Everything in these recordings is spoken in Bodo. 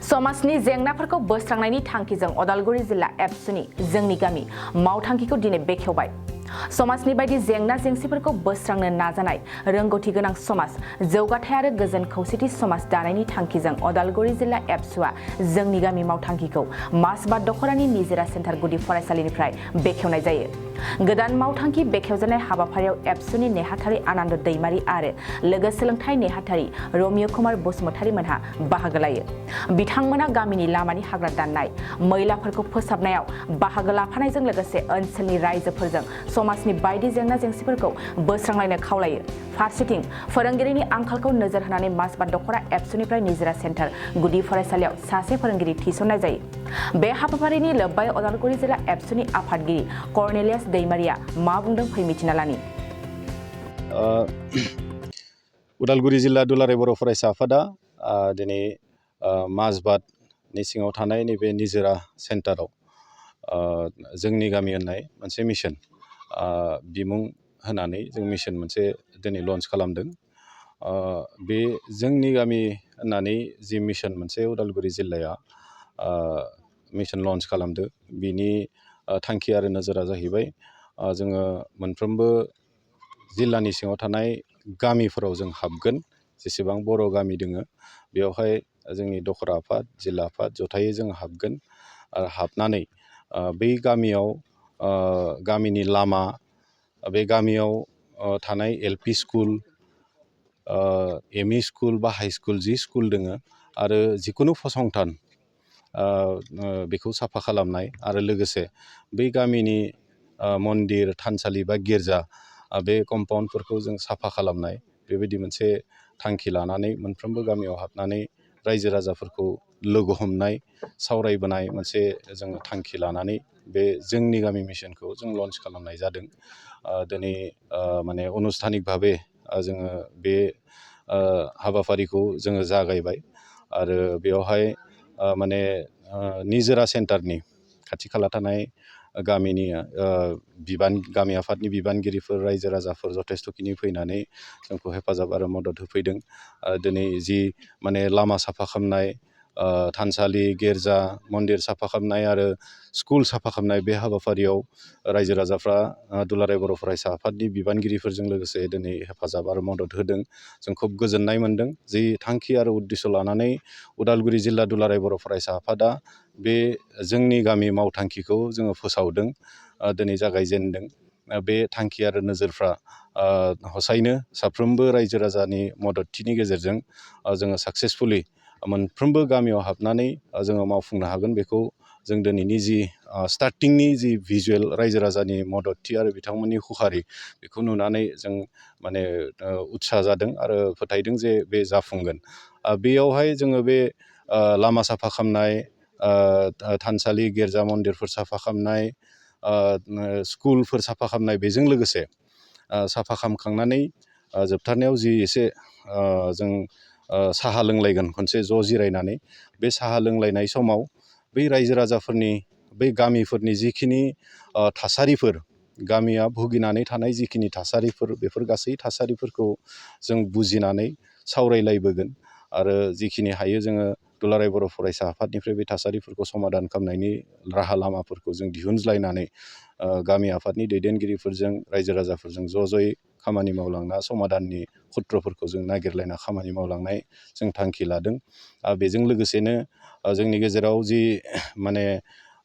समाजनि जेंनाफोरखौ बोस्रांनायनि थांखिजों अदालगुरि जिल्ला एबसुनि जोंनि गामि मावथांखिखौ दिनै बेखेवबाय। समाजनि बायदि जेंना जेंसिफोरखौ बोस्रांनो नाजानाय रोंगौथि गोनां समाज जौगाथाय आरो गोजोन खौसेथि समाज दानायनि थांखिजों अदालगुरि जिल्ला एबसुआ जोंनि गामि मावथांखिखौ मासबाद दखरानि निजिरा सेन्टार गुदि फरायसालिनिफ्राय बेखेवनाय जायो। गोदान मावथांखि बेखेवजानाय हाबाफारियाव एबसुनि नेहाथारि आनन्द दैमारि आरो लोगो सोलोंथाइ नेहाथारि रमिय कुमार बसुमतारी मोनहा बाहागो लायो। बिथांमोना गामिनि लामानि हाग्रा दाननाय, मैलाफोरखौ फोसाबनायाव बाहागो लाफानायजों लोगोसे ओनसोलनि रायजोफोरजों समाजनि बायदि जेंना जेंसिफोरखौ बोस्रांलायनो खावलायो। फारसेथिं फोरोंगिरिनि आंखालखौ नोजोर होनानै मासबाद दखरा एबसुनिफ्राय निजिरा सेन्टार गुदि फरायसालियाव सासे फोरोंगिरि थिसननाय जायो। बे हाबाफारिनि लोब्बायै अदालगुरि जिल्ला एबसुनि आफादगिरि कर्नेलियास दैमारिया मा बुंदों फै मिथिना लानि। उदालगुरि जिल्ला दुलाराय बर' फरायसा आफादा दिनै मासबादनि सिङाव थानाय नैबे निजिरा सेन्टाराव जोंनि गामि होननाय मोनसे मिशन बिमुं होनानै जों मिशन मोनसे दिनै लन्च खालामदों। बे जोंनि गामि होननानै जि मिशन मोनसे उदालगुरि जिल्लाया मिशन लन्च खालामदों, बिनि थांखि आरो नोजोरा जाहैबाय जोङो मोनफ्रोमबो जिल्लानि सिङाव थानाय गामिफोराव जों हाबगोन। जेसेबां बर' गामि दोङो बेवहाय जोंनि दखरा आफाद, जिल्ला आफाद जथायै जों हाबगोन। आरो हाबनानै बै गामियाव गामिनि लामा, बे गामियाव थानाय एलपि स्कुल, एमइ स्कुल बा हाइ स्कुल जि स्कुल दोङो आरो जिकुनु फसंथान बेखौ साफा खालामनाय आरो लोगोसे बै गामिनि मन्दिर, थानसालि बा गिर्जा बे कम्पाउन्डफोरखौ जों साफा खालामनाय, बेबायदि मोनसे थांखि लानानै मोनफ्रोमबो गामियाव हाबनानै रायजो राजाफोरखौ लोगो हमनाय, सावरायबोनाय मोनसे जोङो थांखि लानानै बे जोंनि गामि मिशनखौ जों लन्च खालामनाय जादों। दिनै माने अनुस्थानिक भाबै जोङो बे हाबाफारिखौ जोङो जागायबाय आरो बेवहाय माने निजिरा सेन्टारनि खाथि खाला थानाय गामिनि गामि आफादनि बिबानगिरिफोर, रायजो राजाफोर जथेस्थ'खिनि फैनानै जोंखौ हेफाजाब आरो मदद होफैदों। दिनै जि माने लामा साफा खालामनाय, थानसालि, गिर्जा, मन्दिर साफा खालामनाय आरो स्कुल साफा खालामनाय, बे हाबाफारियाव रायजो राजाफ्रा दुलाराय बर' फरायसा आफादनि बिबानगिरिफोरजों लोगोसे दिनै हेफाजाब आरो मदद होदों। जों खोब गोजोननाय मोनदों। जि थांखि आरो उद्देश्य लानानै उदालगुरि जिल्ला दुलाराय बर' फरायसा आफादा बे जोंनि गामि मावथांखिखौ जोङो फोसावदों, दिनै जागायजेनदों। बे थांखि आरो नोजोरफ्रा हसायैनो साफ्रोमबो रायजो राजानि मददथिनि गेजेरजों जोङो साक्सेसफुलि मोनफ्रोमबो गामियाव हाबनानै जोङो मावफुंनो हागोन। बेखौ जों दिनैनि जि स्टार्टिंनि जि भिजुवेल रायजो राजानि मददथि आरो बिथांमोननि हुखारि, बेखौ नुनानै जों माने उत्सा जादों आरो फोथायदों जे बे जाफुंगोन। बेयावहाय जोङो बे लामा साफा खालामनाय, थानसालि, गिर्जा, मन्दिरफोर साफा खालामनाय, स्कुलफोर साफा खालामनाय, बेजों लोगोसे साफा खालामखांनानै जोबथारनायाव जि एसे जों साहा लोंलायगोन खनसे ज' जिरायनानै, बे साहा लोंलायनाय समाव बै रायजो राजाफोरनि, बै गामिफोरनि जिखिनि थासारिफोर, गामिया भुगिनानै थानाय जिखिनि थासारिफोर, बेफोर गासै थासारिफोरखौ जों बुजिनानै सावरायलायबोगोन आरो जिखिनि हायो जोङो दुलाराय बर' फरायसा आफादनिफ्राय बे थासारिफोरखौ समाधान खालामनायनि राहा लामाफोरखौ जों दिहुनज्लायनानै गामि आफादनि दैदेनगिरिफोरजों, रायजो राजाफोरजों ज' ज'यै खामानि मावलांना समाधाननि खुत्रफोरखौ जों नागिरलायना खामानि मावलांनाय जों थांखि लादों। बेजों लोगोसेनो जोंनि गेजेराव जि माने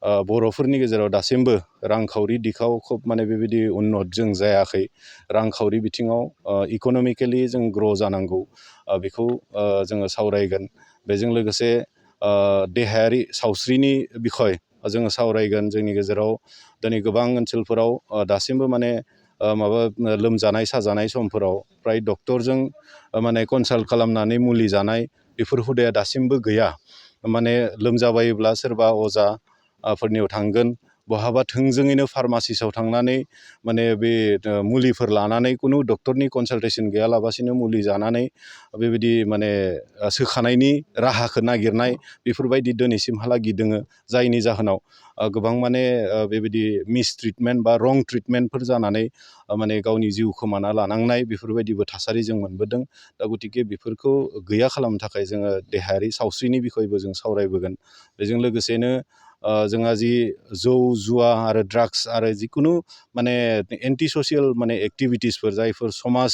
बर'फोरनि गेजेराव दासिमबो रांखावरि दिखाव खोब माने बेबायदि उन्नत जों जायाखै। रांखावरि बिथिङाव इक'नमिकेलि जों ग्र' जानांगौ, बेखौ जोङो सावरायगोन। बेजों लोगोसे देहायारि सावस्रिनि बिखय जोङो सावरायगोन। जोंनि गेजेराव दिनै गोबां ओनसोलफोराव दासिमबो माने माबा लोमजानाय साजानाय समफोराव फ्राय डक्टरजों माने कनसाल्ट खालामनानै मुलि जानाय, बेफोर हुदाया दासिमबो गैया। माने लोमजाबायोब्ला सोरबा अजा फोरनियाव थांगोन, बहाबा थोंजोङैनो फार्मासिसाव थांनानै माने बे मुलिफोर लानानै खुनु डक्टरनि कनसालटेसन गैयालाबासिनो मुलि जानानै बेबायदि माने सोखानायनि राहाखौ नागिरनाय बेफोरबायदि दिनैसिमहालागि दोङो जायनि जाहोनाव गोबां माने बेबायदि मिसट्रिटमेन्ट बा रं ट्रिटमेन्टफोर जानानै माने गावनि जिउ खोमाना लानांनाय बेफोरबायदिबो थासारि जों मोनबोदों। दा गतिके बेफोरखौ गैया खालामनो थाखाय जोङो देहायारि सावस्रिनि बिखयबो जों सावरायबोगोन। बेजों लोगोसेनो जोंहा जि जौ जुवा आरो ड्राग्स आरो जिकुनु माने एन्टि ससियेल माने एक्टिभिटिसफोर जायफोर समाज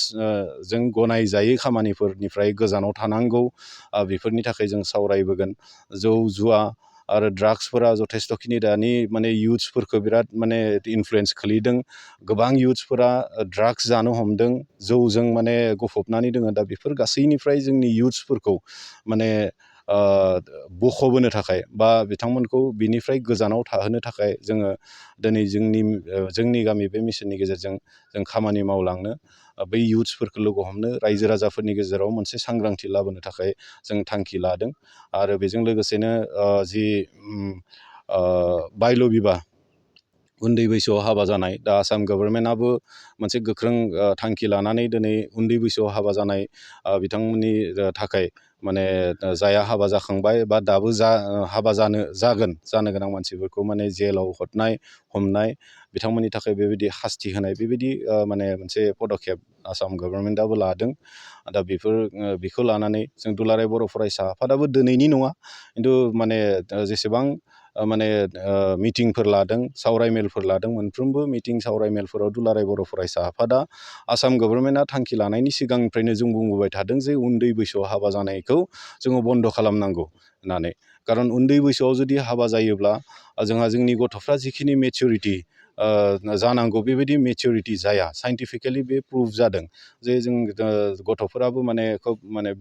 जों गनायजायै खामानिफोरनिफ्राय गोजानाव थानांगौ बेफोरनि थाखाय जों सावरायबोगोन। जौ जुवा आरो ड्राग्सफोरा जथेस्थ'खिनि दानि माने इयुथ्सफोरखौ बिराद माने इनफ्लुयेन्स खोलैदों। गोबां इयुथ्सफोरा ड्राग्स जानो हमदों, जौजों माने गफबनानै दोङो। दा बेफोर गासैनिफ्राय जोंनि इयुथ्सफोरखौ माने बख'बोनो थाखाय बा बिथांमोनखौ बिनिफ्राय गोजानाव थाहोनो थाखाय जोङो दिनै जोंनि गामि बे मिसननि गेजेरजों जों खामानि मावलांनो बै इयुथ्सफोरखौ लोगो हमनो रायजो राजाफोरनि गेजेराव मोनसे सांग्रांथि लाबोनो थाखाय जों थांखि लादों। आरो बेजों लोगोसेनो जि बायल' बिबाह उन्दै बैसोआव हाबा जानाय, दा आसाम गभर्नमेन्टआबो मोनसे गोख्रों थांखि लानानै दिनै उन्दै बैसोआव हाबा जानाय बिथांमोननि थाखाय माने जाया हाबा जाखांबाय बा दाबो हाबा जानो गोनां मानसिफोरखौ माने जेलाव हरनाय हमनाय बिथांमोननि थाखाय बेबायदि शास्ति होनाय बेबायदि माने मोनसे पदक्षेप आसाम गभर्नमेन्टआबो लादों। दा बेखौ लानानै जों दुलाराय बर' फरायसा आफादाबो दिनैनि नङा, खिन्थु माने जेसेबां माने मिटिंफोर लादों, सावरायमेलफोर लादों, मोनफ्रोमबो मिटिं सावरायमेलफोराव दुलाराय बर' फरायसा आफादा आसाम गभर्नमेन्टआ थांखि लानायनि सिगांनिफ्रायनो जों बुंबोबाय थादों जे उन्दै बैसोआव हाबा जानायखौ जोङो बन्द' खालामनांगौ होननानै। खारन उन्दै बैसोआव जुदि हाबा जायोब्ला जोंहा जोंनि गथ'फ्रा जिखिनि मेचुरिटि जानांगौ बेबायदि मेचुरिटि जाया। साइन्टिफिकेलि बे प्रुभ जादों जे जों गथ'फोराबो माने खोब माने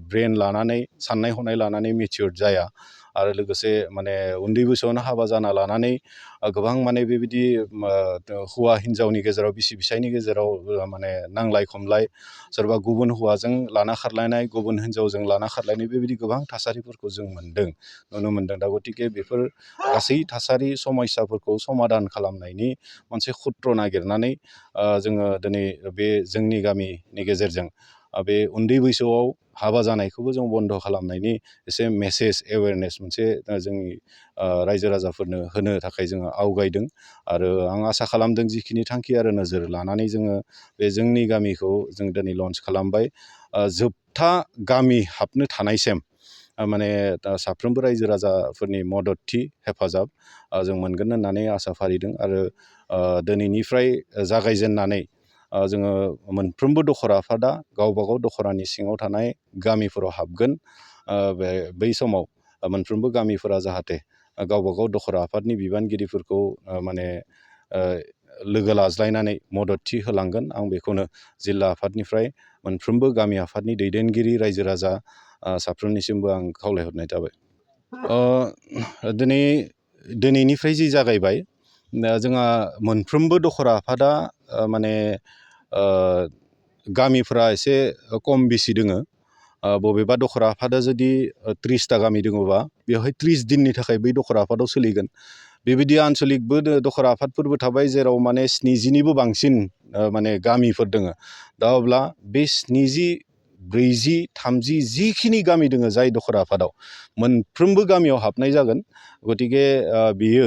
ब्रेन लानानै साननाय हनाय लानानै मेचिउर्ड जाया। आरो लोगोसे माने उन्दै बैसोआवनो हाबा जाना लानानै गोबां माने बेबायदि हौवा हिन्जावनि गेजेराव बिसि फिसायनि गेजेराव माने नांलाय खमलाय, सोरबा गुबुन हौवाजों लाना खारलायनाय, गुबुन हिन्जावजों लाना खारलायनाय बेबायदि गोबां थासारिफोरखौ जों नुनो मोनदों। दा गतिके बेफोर गासै थासारि समस्याफोरखौ समाधान खालामनायनि मोनसे खुत्र नागिरनानै जोङो दिनै बे जोंनि गामिनि गेजेरजों बे उन्दै बैसोआव हाबा जानायखौबो जों बन्द' खालामनायनि एसे मेसेज एवेरनेस मोनसे जोंनि रायजो राजाफोरनो होनो थाखाय जोङो आवगायदों। आरो आं आसा खालामदों जिखिनि थांखि आरो नोजोर लानानै जोङो बे जोंनि गामिखौ जों दिनै लन्च खालामबाय। जोबथा गामि हाबनो थानायसिम माने साफ्रोमबो रायजो राजाफोरनि मददथि हेफाजाब जों मोनगोन होननानै आसा फारिदों। आरो दिनैनिफ्राय जागायजेननानै जोङो मोनफ्रोमबो दखरा आफादा गावबागाव दखरानि सिङाव थानाय गामिफोराव हाबगोन। बै समाव मोनफ्रोमबो गामिफोरा जाहाथे गावबागाव दखरा आफादनि बिबानगिरिफोरखौ माने लोगो लाज्लायनानै मददथि होलांगोन। आं बेखौनो जिल्ला आफादनिफ्राय मोनफ्रोमबो गामि आफादनि दैदेनगिरि रायजो राजा साफ्रोमनिसिमबो आं खावलायहरनाय जाबाय। दिनैनिफ्राय जि जागायबाय, जोंहा मोनफ्रोमबो दखरा आफादा माने गामिफोरा एसे खम बेसि दोङो। बबेबा दखरा आफादा जुदि 30टा गामि दङबा बेवहाय 30 दिननि थाखाय बै दखरा आफादाव सोलिगोन। बेबायदि आन्सलिकबो दखरा आफादफोरबो थाबाय जेराव माने 70निबो बांसिन माने गामिफोर दोङो। दा अब्ला बे 70, 40, 30 जिखिनि गामि दोङो जाय दखरा आफादाव मोनफ्रोमबो गामियाव हाबनाय जागोन। गतिके बियो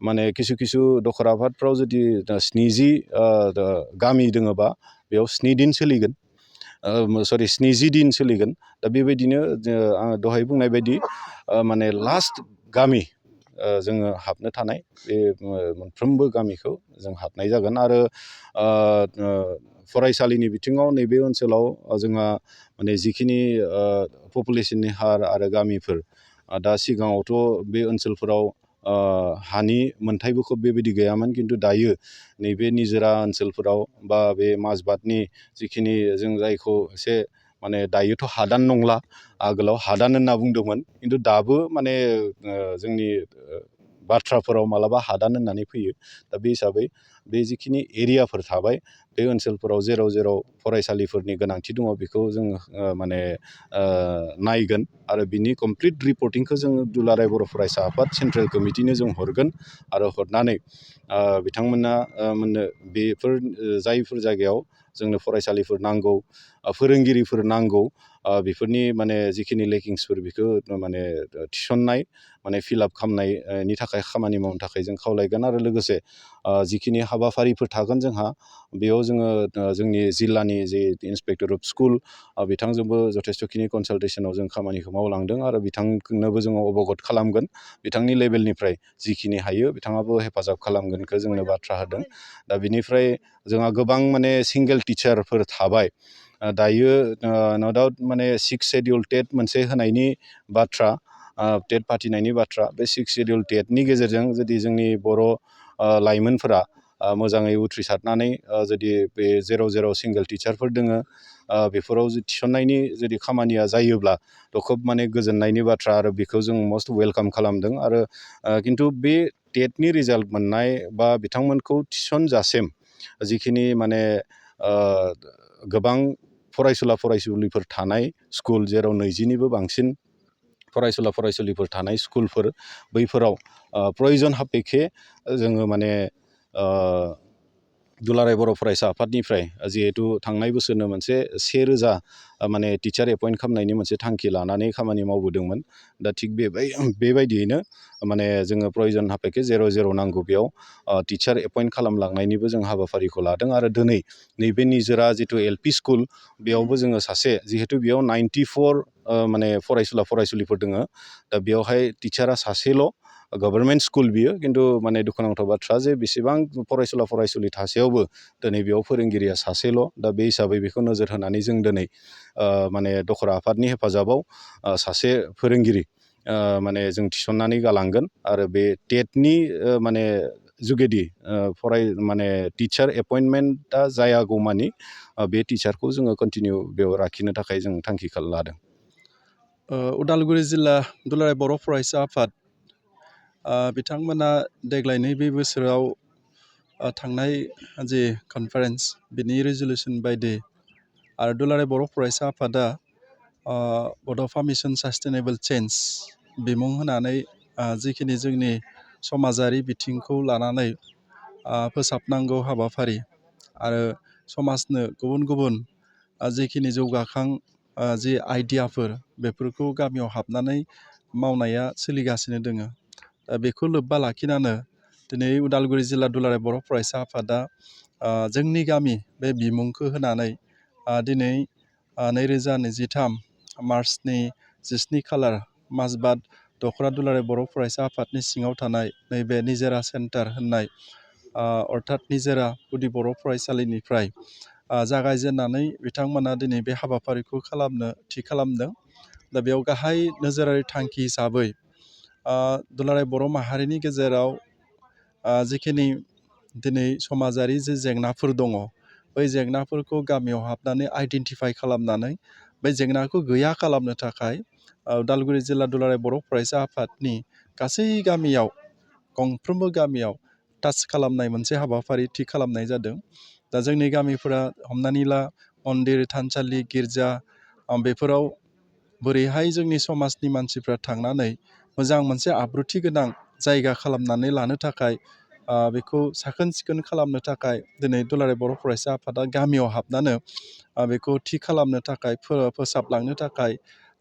माने किसु दखरा आफादफ्राव जुदि 70 गामि दोङोबा बेयाव 7 दिन सोलिगोन, 70 दिन सोलिगोन। दा बेबायदिनो आं दहाय बुंनाय बायदि माने लास्ट गामि जोङो हाबनो थानाय बे मोनफ्रोमबो गामिखौ जों हाबनाय जागोन। आरो फरायसालिनि बिथिङाव नैबे ओनसोलाव जोंहा माने जिखिनि पपुलेसननि हार आरो गामिफोर, दा सिगाङावथ' बे ओनसोलफोराव हानि मोनथायबो खोब बेबायदि गैयामोन। खिन्थु दायो नैबे निजोरा ओनसोलफोराव बा बे माजबातनि जिखिनि जों जायखौ एसे माने दायोथ' हादान नंला, आगोलाव हादान होनना बुंदोंमोन, खिन्थु दाबो माने जोंनि बाथ्राफोराव मालाबा हादान होननानै फैयो। दा बे हिसाबै बे जिखिनि एरियाफोर थाबाय बे ओनसोलफोराव जेराव जेराव फरायसालिफोरनि गोनांथि दङ बेखौ जोङो माने नायगोन आरो बिनि कमप्लिट रिपर्टिंखौ जोङो दुलाराय बर' फरायसा आफाद सेन्ट्रेल कमिटिनो जों हरगोन आरो हरनानै बिथांमोना मोननो बेफोर जायफोर जायगायाव जोंनो फरायसालिफोर नांगौ फोरोंगिरिफोर नांगौ बेफोरनि माने जिखिनि लेकिंसफोर बेखौ माने थिसननाय माने फिलआप खालामनायनि थाखाय खामानि मावनो थाखाय जों खावलायगोन आरो लोगोसे जिखिनि हाबाफारिफोर थागोन जोंहा बेयाव जोङो जोंनि जिल्लानि जे इन्सपेक्टर अफ स्कुल बिथांजोंबो जथेस्थ'खिनि कनसालटेसनाव जों खामानिखौ मावलांदों आरो बिथांनोबो जोङो अबगत खालामगोन बिथांनि लेभेलनिफ्राय जिखिनि हायो बिथाङाबो हेफाजाब खालामगोनखौ जोंनो बाथ्रा होदों। दा बिनिफ्राय जोंहा गोबां माने सिंगेल टिचारफोर थाबाय दायो न' डाउट माने 6 शेड्युल टेट मोनसे होनायनि बाथ्रा टेट फाथिनायनि बाथ्रा बे 6 शेड्युल टेटनि गेजेरजों जुदि जोंनि बर' लाइमोनफोरा मोजाङै उथ्रिसारनानै जुदि बे जेराव सिंगेल टिचारफोर दोङो बेफोराव थिसननायनि जुदि खामानिया जायोब्ला थ' खोब माने गोजोननायनि बाथ्रा आरो बेखौ जों मस्ट वेलकाम खालामदों आरो खिन्थु बे टेटनि रिजाल्ट मोननाय बा बिथांमोनखौ थिसनजासिम जिखिनि माने गोबां फरायसुला फरायसुलिफोर थानाय स्कुल जेराव 20निबो बांसिन फरायसुला फरायसुलिफोर थानाय स्कुलफोर बैफोराव प्रयजन सापेक्षे जोङो माने दुलाराय बर' फरायसा आफादनिफ्राय जिहेथु थांनाय बोसोरनो मोनसे 1000 माने टिचार एपइन्ट खालामनायनि मोनसे थांखि लानानै खामानि मावबोदोंमोन। दा थिग बेबायदियैनो माने जोङो प्रयजन सापेक्षे जेराव नांगौ बेयाव टिचार एपइन्ट खालामलांनायनिबो जों हाबाफारिखौ लादों आरो दिनै नैबे निजोरा जिथु एलपि स्कुल बेयावबो जोङो सासे जिहेथु बेयाव 94 माने फरायसुला फरायसुलिफोर दोङो दा बेयावहाय टिचारा सासेल' गभर्नमेन्ट स्कुल बियो खिन्थु माने दुखुनांथाव बाथ्रा जे बेसेबां फरायसुला फरायसुलि थासेयावबो दिनै बेयाव फोरोंगिरिया सासेल' दा बे हिसाबै बेखौ नोजोर होनानै जों दिनै माने दखरा आफादनि हेफाजाबाव सासे फोरोंगिरि माने जों थिसननानै गालांगोन आरो बे टेटनि माने जुगेदि माने टिचार एपइन्टमेन्टआ जायागौमानि बे टिचारखौ जोङो कन्टिनिउ बेयाव लाखिनो थाखाय जों थांखि लादों। उदालगुरि जिल्ला दुलाराय बर' फरायसा आफाद बिथांमोना देग्लाय नैबे बोसोराव थांनाय जे कनफारेन्स बिनि रेजुलेसन बायदि आरो दुलाराय बर' फरायसा आफादा बड'फा मिसन सास्टेनेबल चेन्ज बिमुं होनानै जिखिनि जोंनि समाजारि बिथिंखौ लानानै फोसाबनांगौ हाबाफारि आरो समाजनो गुबुन गुबुन जिखिनि जौगाखां जि आइडियाफोर बेफोरखौ गामियाव हाबनानै मावनाया सोलिगासिनो दोङो। बेखौ लोब्बा लाखिनानै दिनै उदालगुरि जिल्ला दुलाराय बर' फरायसा आफादा जोंनि गामि बे बिमुंखौ होनानै दिनै 2023 मार्चनि 17 खालार माजबाद दखरा दुलाराय बर' फरायसा आफादनि सिङाव थानाय नैबे निजोरा सेन्टार होननाय अर्थात निजोरा गुदि बर' फरायसालिनिफ्राय जागायजेननानै बिथांमोना दिनै बे हाबाफारिखौ खालामनो थि खालामदों। दा बेयाव गाहाय नोजोरारि थांखि हिसाबै दुलाराय बर' माहारिनि गेजेराव जिखिनि दिनै समाजारि जे जेंनाफोर दङ बै जेंनाफोरखौ गामियाव हाबनानै आइडेन्टिफाइ खालामनानै बै जेंनाखौ गैया खालामनो थाखाय उदालगुरि जिल्ला दुलाराय बर' फरायसा आफादनि गासै गामियाव गंफ्रोमबो गामियाव टाच खालामनाय मोनसे हाबाफारि थि खालामनाय जादों। दा जोंनि गामिफोरा हमनानै ला मन्दिर थानसालि गिर्जा बेफोराव बोरैहाय जोंनि समाजनि मानसिफ्रा थांनानै मोजां मोनसे आब्रुथि गोनां जायगा खालामनानै लानो थाखाय बेखौ साखोन सिखोन खालामनो थाखाय दिनै दुलाराय बर' फरायसा आफादा गामियाव हाबनानै बेखौ थि खालामनो थाखाय फोसाबलांनो थाखाय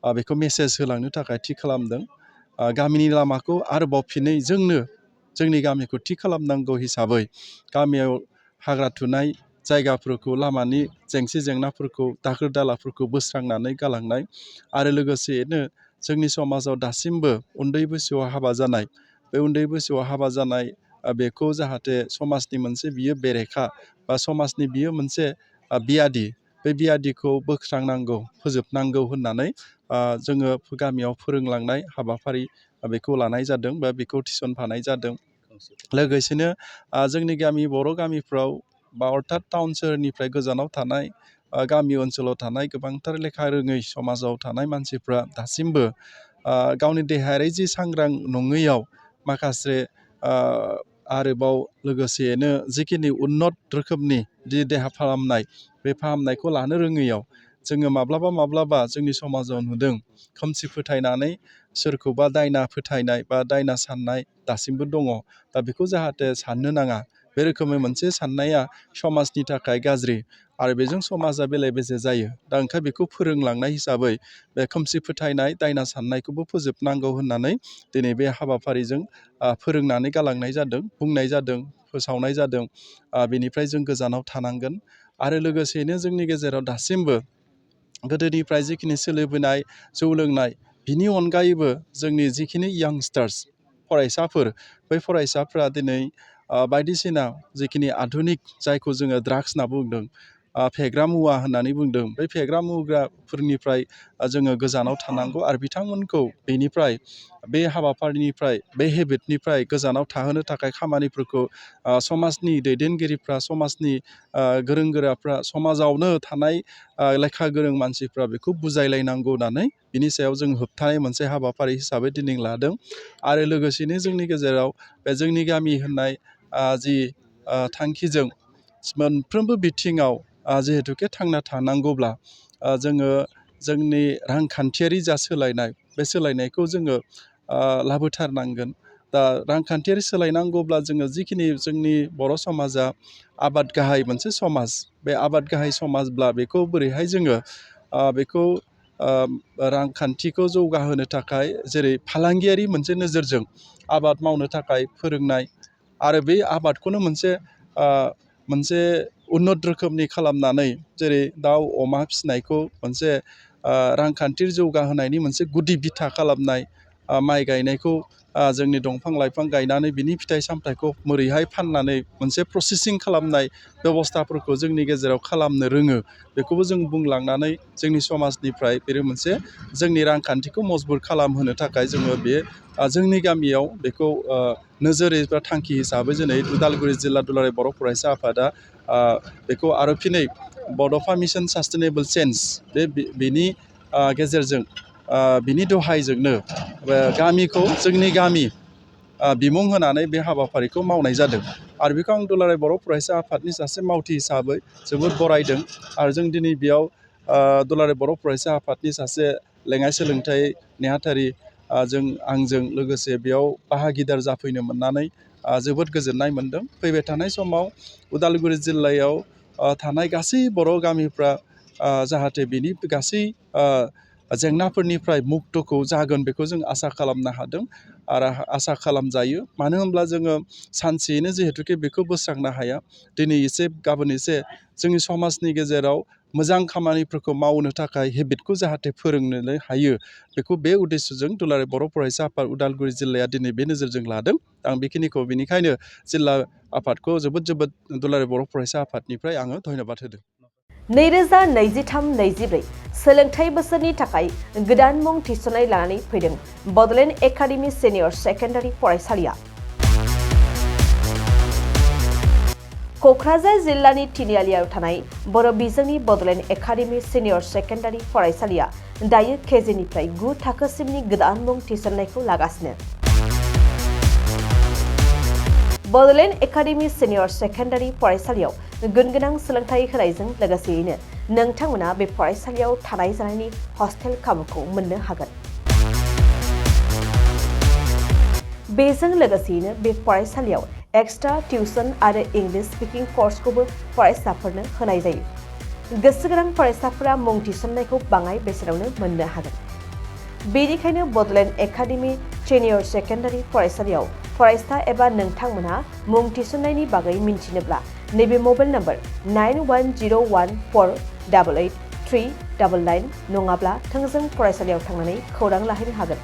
बेखौ मेसेज होलांनो थाखाय थि खालामदों। गामिनि लामाखौ आरोबाव फिनै जोंनि गामिखौ थि खालामनांगौ हिसाबै गामियाव हाग्रा थुनाय जायगाफोरखौ लामानि जेंसि जेंनाफोरखौ दाखोर दालाफोरखौ बोस्रांनानै गालांनाय आरो लोगोसेयैनो जोंनि समाजाव दासिमबो उन्दै बैसोआव हाबा जानाय बे उन्दै बैसोआव हाबा जानाय बेखौ जाहाथे समाजनि मोनसे बियो बेरेखा बा समाजनि बियो मोनसे बियादि बे बियादिखौ बोस्रांनांगौ फोजोबनांगौ होननानै जोङो गामियाव फोरोंलांनाय हाबाफारि बेखौ लानाय जादों बा बेखौ थिसनफानाय जादों। लोगोसेनो जोंनि गामि बर' गामिफ्राव बा अर्थात टाउन सोहोरनिफ्राय गोजानाव थानाय गामि ओनसोलाव थानाय गोबांथार लेखा रोङै समाजाव थानाय मानसिफ्रा दासिमबो गावनि देहायारि जि सांग्रां नङैयाव माखासे आरोबाव लोगोसेयैनो जिखिनि उन्नत रोखोमनि देहा फाहामनाय बे फाहामनायखौ लानो रोङैयाव जोङो माब्लाबा जोंनि समाजाव नुदों खोमसि फोथायनानै सोरखौबा दायना फोथायनाय बा दायना साननाय दासिमबो दङ। दा बेखौ जाहाथे साननो नाङा, बे रोखोमै मोनसे साननाया समाजनि थाखाय गाज्रि आरो बेजों समाजा बेले बेजे जायो। दा ओंखायनो बेखौ फोरोंलांनाय हिसाबै बे खोमसि फोथायनाय दायना साननायखौबो फोजोबनांगौ होननानै दिनै बे हाबाफारिजों फोरोंनानै गालांनाय जादों, बुंनाय जादों, फोसावनाय जादों। बेनिफ्राय जों गोजानाव थानांगोन आरो लोगोसेयैनो जोंनि गेजेराव दासिमबो गोदोनिफ्राय जिखिनि सोलिबोनाय जौ लोंनाय, बिनि अनगायैबो जोंनि जिखिनि यांस्टार्स फरायसाफोर, बै फरायसाफ्रा दिनै बायदिसिना जिखिनि आधुनिक जायखौ जोङो ड्राग्स होनना बुंदों, फेग्रा मुवा होननानै बुंदों, बै फेग्रा मुवाफोरनिफ्राय जोङो गोजानाव थानांगौ आरो बिथांमोनखौ बेनिफ्राय बे हाबाफारिनिफ्राय बे हेबिटनिफ्राय गोजानाव थाहोनो थाखाय खामानिफोरखौ समाजनि दैदेनगिरिफ्रा, समाजनि गोरों गोराफ्रा, समाजावनो थानाय लेखा गोरों मानसिफ्रा बेखौ बुजायलायनांगौ होननानै बिनि सायाव जों होबथानाय मोनसे हाबाफारि हिसाबै दिनै लादों। आरो लोगोसेनो जोंनि गेजेराव बे जोंनि गामि होननाय जि थांखिजों मोनफ्रोमबो बिथिङाव जिहेथुके थांना थानांगौब्ला जोङो जोंनि रांखान्थियारि जा सोलायनाय, बे सोलायनायखौ जोङो लाबोथारनांगोन। दा रांखान्थियारि सोलायनांगौब्ला जोङो जिखिनि जोंनि बर' समाजा आबाद गाहाय मोनसे समाज, बे आबाद गाहाय समाजब्ला बेखौ बोरैहाय जोङो बेखौ रांखान्थिखौ जौगाहोनो थाखाय जेरै फालांगियारि मोनसे नोजोरजों आबाद मावनो थाखाय फोरोंनाय आरो बे आबादखौनो मोनसे उन्नत रोखोमनि खालामनानै जेरै दाउ अमा फिसिनायखौ मोनसे रांखान्थि जौगाहोनायनि मोनसे गुदि बिथा खालामनाय, माइ गायनायखौ जोंनि दंफां लाइफां गायनानै बिनि फिथाइ सामथाइखौ मोरैहाय फाननानै मोनसे प्रसेसिं खालामनाय बेबस्थाफोरखौ जोंनि गेजेराव खालामनो रोङो, बेखौबो जों बुंलांनानै जोंनि समाजनिफ्राय बे मोनसे जोंनि रांखान्थिखौ मजबुत खालामहोनो थाखाय जोङो बे जोंनि गामियाव बेखौ नोजोर एबा थांखि हिसाबै दिनै उदालगुरि जिल्ला दुलाराय बर' फरायसा आफादा बेखौ आरो फिनै बड'फा मिसन सास्टेनेबल चेन्ज बेनि गेजेरजों बिनि दहायजोंनो गामिखौ जोंनि गामि बिमुं होनानै बे हाबाफारिखौ मावनाय जादों। आरो बेखौ आं दुलाराय बर' फरायसा आफादनि सासे मावथि हिसाबै जोबोद बरायदों। आरो जों दिनै बेयाव दुलाराय बर' फरायसा आफादनि सासे लेङाइ सोलोंथाइ नेहाथारि आंजों लोगोसे बेयाव बाहागिदार जाफैनो मोननानै जोबोद गोजोननाय मोनदों। फैबाय थानाय समाव उदालगुरि जिल्लायाव थानाय गासै बर' गामिफ्रा जाहाथे बिनि गासै जेंनाफोरनिफ्राय मुक्तखौ जागोन बेखौ जों आसा खालामनो हादों आरो आसा खालामजायो। मानो होनब्ला जोङो सानसेयैनो जिहेथुके बेखौ बोस्रांनो हाया, दिनै एसे गाबोन एसे जोंनि समाजनि गेजेराव मोजां खामानिफोरखौ मावनो थाखाय हेबिटखौ जाहाथे फोरोंनो हायो, बेखौ बे उद्देশ্যजों दुलाराय बर' फरायसा आफाद उदालगुरि जिल्लाया दिनै बे नोजोरजों लादों। आं बेखिनिखौ बेनिखायनो जिल्ला आफादखौ जोबोद दुलाराय बर' फरायसा आफादनिफ्राय आङो धन्यबाद होदों। 2023-24 सोलोंथाइ बोसोरनि थाखाय गोदान मुं थिसननाय लानानै फैदों बड'लेण्ड एकाडेमि सिनियर सेकेन्डारि फरायसालिया। क'क्राझार जिल्लानि तिनिआलियाव थानाय बर' बिजोंनि बड'लेण्ड एकाडेमि सिनियर सेकेन्डारि फरायसालिया दायो केजिनिफ्राय 9 थाखोसिमनि गोदान मुं थिसननायखौ लागासिनो। बड'लेण्ड एकाडेमि सिनियर सेकेन्डारि फरायसालियाव गुनगोनां सोलोंथाइ होनायजों लोगोसेयैनो नोंथांमोना बे फरायसालियाव थानाय जानायनि हस्टेल खाबुखौ मोननो हागोन। बेजों लोगोसेयैनो बे फरायसालियाव एक्सट्रा टिउसन आरो इंलिश स्पिकिं कर्सखौबो फरायसाफोरनो होनाय जायो। गोसो गोनां फरायसाफोरा मुं थिसननायखौ बाङाय बेसेनावनो मोननो हागोन। बेनिखायनो बड'लेण्ड एकाडेमि सिनियर सेकेन्डारि फरायसालियाव फरायसा एबा नोंथांमोनहा मुं थिसननायनि बागै मिन्थिनोब्ला नैबे मबाइल नम्बर 9101488399 नङाब्ला थोंजों फरायसालियाव थांनानै खौरां लाहैनो हागोन।